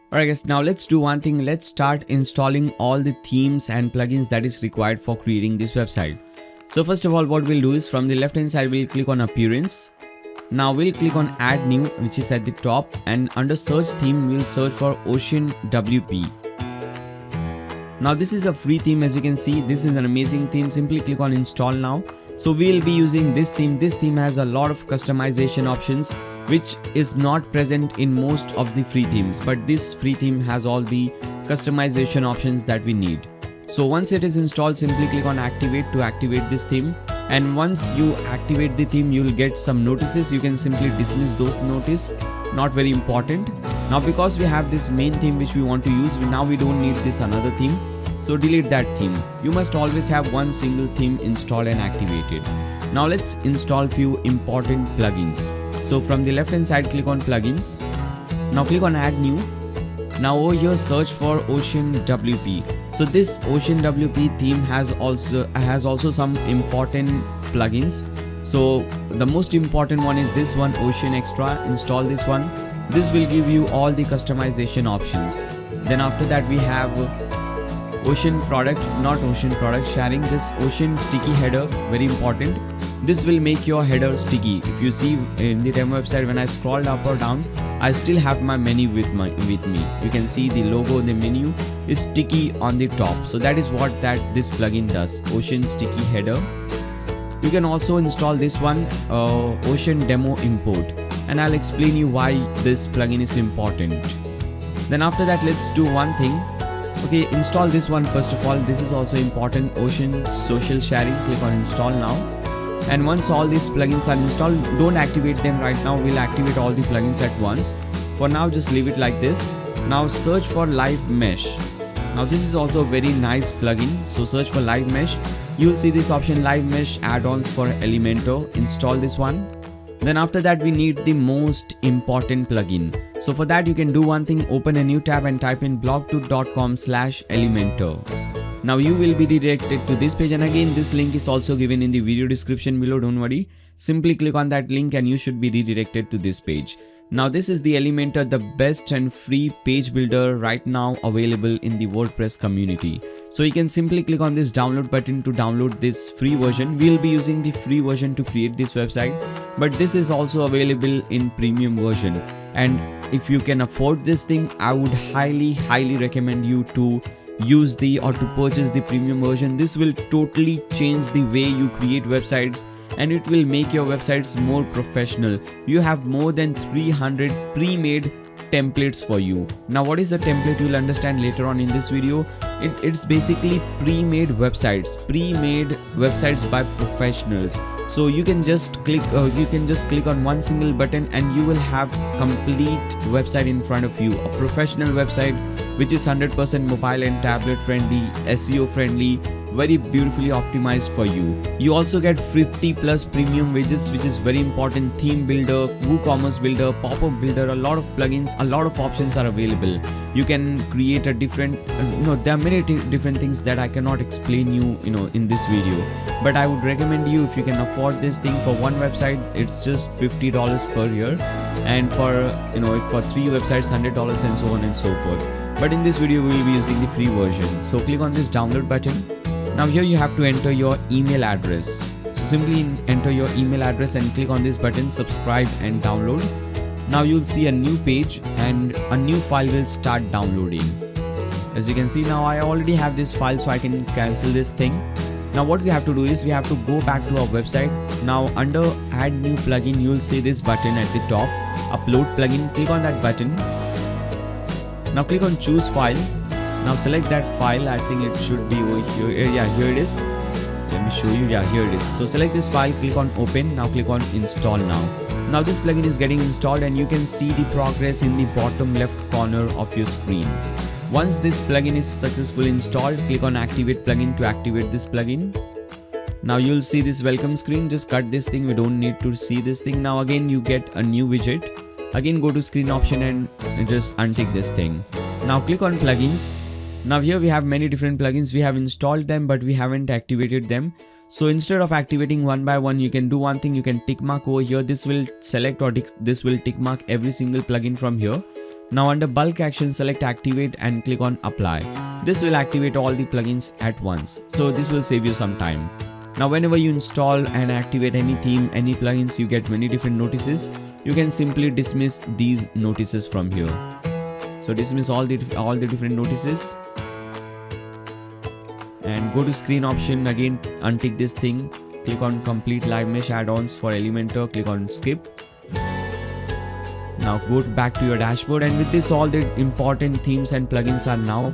Alright guys, now let's do one thing. Let's start installing all the themes and plugins that is required for creating this website. So first of all, what we'll do is from the left hand side, we'll click on appearance. Now we'll click on add new, which is at the top, and under search theme, we'll search for Ocean WP. Now this is a free theme. As you can see, this is an amazing theme. Simply click on install now. So we'll be using this theme. This theme has a lot of customization options which is not present in most of the free themes, but this free theme has all the customization options that we need. So once it is installed, simply click on activate to activate this theme, and once you activate the theme, you'll get some notices. You can simply dismiss those notices, not very important. Now because we have this main theme which we want to use, now we don't need this another theme, so delete that theme. You must always have one single theme installed and activated. Now let's install few important plugins. So from the left hand side, click on plugins. Now click on add new. Now over here, search for Ocean WP. So this Ocean WP theme has also some important plugins. So the most important one is this one, Ocean Extra. Install this one. This will give you all the customization options. Then after that we have Ocean product, not Ocean product sharing, just Ocean sticky header, very important. This will make your header sticky. If you see in the demo website, when I scrolled up or down, I still have my menu with me. You can see the logo, the menu is sticky on the top. So that is what this plugin does, Ocean sticky header. You can also install this one, Ocean demo import, and I'll explain you why this plugin is important. Then after that, let's do one thing. Okay, install this one first of all. This is also important, Ocean social sharing. Click on install now. And once all these plugins are installed, don't activate them right now. We'll activate all the plugins at once. For now, just leave it like this. Now search for Live Mesh. Now this is also a very nice plugin. So search for Live Mesh. You will see this option, Live Mesh add-ons for Elementor. Install this one. Then after that, we need the most important plugin. So for that, you can do one thing, open a new tab and type in blog2.com/Elementor. Now you will be redirected to this page, and again this link is also given in the video description below, don't worry. Simply click on that link and you should be redirected to this page. Now this is the Elementor, the best and free page builder right now available in the WordPress community. So you can simply click on this download button to download this free version. We'll be using the free version to create this website, but this is also available in premium version. And if you can afford this thing, I would highly recommend you to use to purchase the premium version. This will totally change the way you create websites, and it will make your websites more professional. You have more than 300 pre-made templates for you. Now what is a template, you'll understand later on in this video. It's basically pre-made websites by professionals. So you can just click on one single button and you will have complete website in front of you, a professional website which is 100% mobile and tablet friendly, SEO friendly, very beautifully optimized for you. You also get 50 plus premium widgets, which is very important, theme builder, WooCommerce builder, pop-up builder, a lot of plugins, a lot of options are available. You can create a different, there are many different things that I cannot explain you, in this video. But I would recommend you, if you can afford this thing for one website, it's just $50 per year. And for, for 3 websites, $100 and so on and so forth. But in this video, we will be using the free version. So click on this download button. Now here you have to enter your email address. So simply enter your email address and click on this button, subscribe and download. Now you'll see a new page and a new file will start downloading. As you can see, now I already have this file, so I can cancel this thing. Now what we have to do is we have to go back to our website. Now under add new plugin, you'll see this button at the top, upload plugin. Click on that button. Now click on choose file. Now select that file. I think it should be over here. Yeah, here it is. Let me show you. Yeah, here it is. So select this file, click on open. Now click on install now. Now this plugin is getting installed and you can see the progress in the bottom left corner of your screen. Once this plugin is successfully installed, click on activate plugin to activate this plugin. Now you'll see this welcome screen. Just cut this thing. We don't need to see this thing. Now again you get a new widget. Again go to screen option and just untick this thing. Now click on plugins. Now here we have many different plugins. We have installed them but we haven't activated them. So instead of activating one by one, you can do one thing. You can tick mark over here. This will select or this will tick mark every single plugin from here. Now under bulk action, select activate and click on apply. This will activate all the plugins at once, so this will save you some time. Now whenever you install and activate any theme, any plugins, you get many different notices. You can simply dismiss these notices from here. So dismiss all the different notices and go to screen option. Again untick this thing, click on complete live mesh add-ons for Elementor, click on skip. Now go back to your dashboard, and with this all the important themes and plugins are now